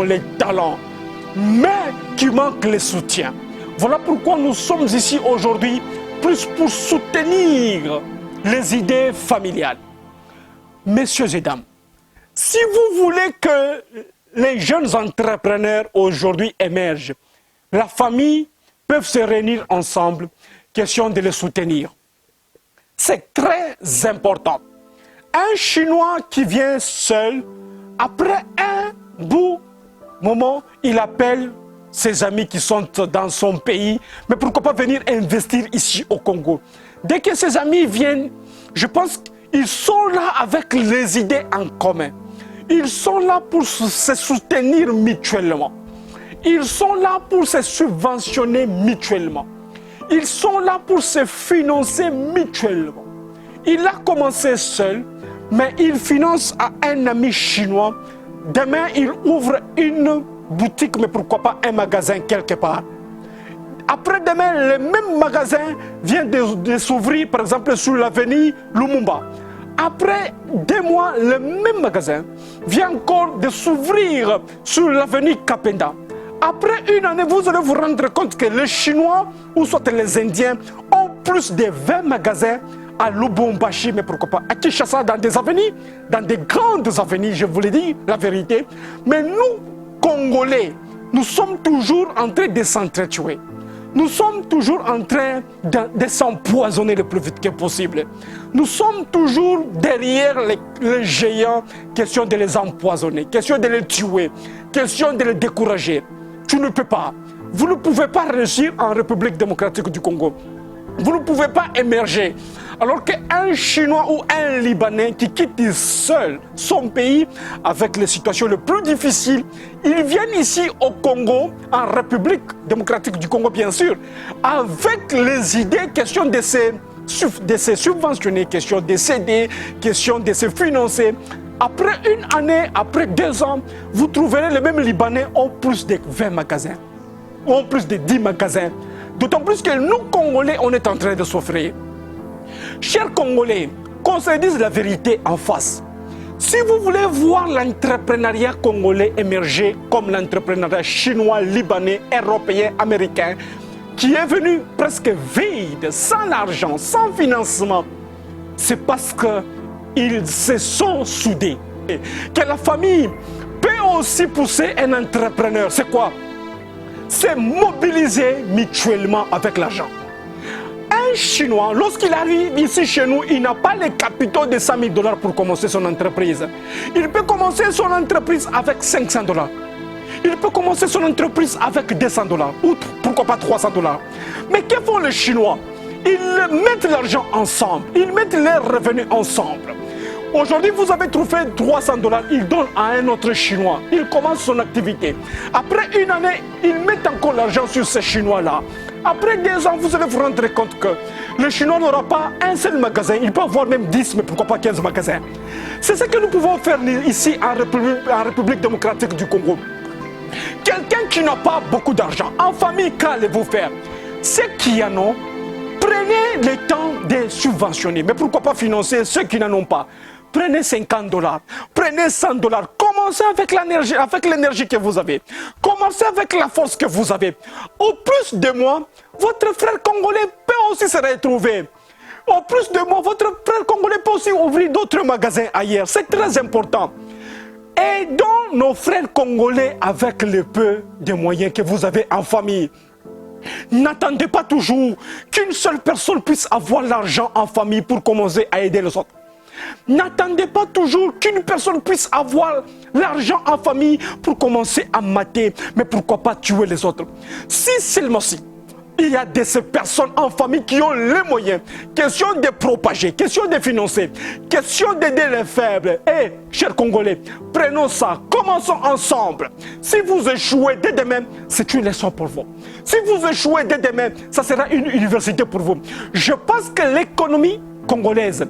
les talents, mais qui manquent les soutiens. Voilà pourquoi nous sommes ici aujourd'hui, plus pour soutenir les idées familiales. Messieurs et dames, si vous voulez que les jeunes entrepreneurs aujourd'hui émergent, la famille peut se réunir ensemble, question de les soutenir. C'est très important. Un Chinois qui vient seul, après un bout moment, il appelle ses amis qui sont dans son pays, mais pourquoi pas venir investir ici au Congo. Dès que ses amis viennent, je pense qu'ils sont là avec les idées en commun. Ils sont là pour se soutenir mutuellement. Ils sont là pour se subventionner mutuellement. Ils sont là pour se financer mutuellement. Il a commencé seul, mais il finance à un ami chinois. Demain, il ouvre une boutique, mais pourquoi pas un magasin quelque part. Après-demain, le même magasin vient de s'ouvrir, par exemple, sur l'avenue Lumumba. Après 2 mois, le même magasin vient encore de s'ouvrir sur l'avenue Kapenda. Après 1 année, vous allez vous rendre compte que les Chinois, ou soit les Indiens, ont plus de 20 magasins à Lubumbashi, mais pourquoi pas à Kinshasa, dans des avenues, dans des grandes avenues, je vous le dis, la vérité. Mais nous, Congolais, nous sommes toujours en train de s'entretuer. Nous sommes toujours en train de s'empoisonner le plus vite que possible. Nous sommes toujours derrière les géants, question de les empoisonner, question de les tuer, question de les décourager. Tu ne peux pas. Vous ne pouvez pas réussir en République démocratique du Congo. Vous ne pouvez pas émerger. Alors qu'un Chinois ou un Libanais qui quitte seul son pays avec les situations les plus difficiles, ils viennent ici au Congo, en République démocratique du Congo bien sûr, avec les idées, question de se subventionner, question de s'aider, question de se financer. Après 1 année, après 2 ans, vous trouverez les mêmes Libanais ont plus de 20 magasins, ont plus de 10 magasins. D'autant plus que nous, Congolais, on est en train de souffrir. Chers Congolais, qu'on se dise la vérité en face. Si vous voulez voir l'entrepreneuriat congolais émerger comme l'entrepreneuriat chinois, libanais, européen, américain, qui est venu presque vide, sans l'argent, sans financement, c'est parce qu'ils se sont soudés. Que la famille peut aussi pousser un entrepreneur. C'est quoi? C'est mobiliser mutuellement avec l'argent. Un Chinois, lorsqu'il arrive ici chez nous, il n'a pas les capitaux de 100 000 $ pour commencer son entreprise. Il peut commencer son entreprise avec 500 $. Il peut commencer son entreprise avec 200 $, ou pourquoi pas 300 $. Mais que font les Chinois? Ils mettent l'argent ensemble, ils mettent leurs revenus ensemble. Aujourd'hui, vous avez trouvé 300 $, il donne à un autre Chinois. Il commence son activité. Après 1 année, il met encore l'argent sur ces Chinois-là. Après 2 ans, vous allez vous rendre compte que le Chinois n'aura pas un seul magasin. Il peut avoir même 10, mais pourquoi pas 15 magasins. C'est ce que nous pouvons faire ici en République démocratique du Congo. Quelqu'un qui n'a pas beaucoup d'argent, en famille, qu'allez-vous faire? Ceux qui en ont, prenez le temps de subventionner. Mais pourquoi pas financer ceux qui n'en ont pas? Prenez 50 $, prenez 100 $. Commencez avec l'énergie que vous avez. Commencez avec la force que vous avez. Au plus de mois, votre frère congolais peut aussi se retrouver. Au plus de mois, votre frère congolais peut aussi ouvrir d'autres magasins ailleurs. C'est très important. Aidons nos frères congolais avec le peu de moyens que vous avez en famille. N'attendez pas toujours qu'une seule personne puisse avoir l'argent en famille pour commencer à aider les autres. N'attendez pas toujours qu'une personne puisse avoir l'argent en famille pour commencer à mater, mais pourquoi pas tuer les autres. Si seulement si il y a ces personnes en famille qui ont les moyens, question de propager, question de financer, question d'aider les faibles. Eh, chers Congolais, prenons ça, commençons ensemble. Si vous échouez dès demain, c'est une leçon pour vous. Si vous échouez dès demain, ça sera une université pour vous. Je pense que l'économie congolaise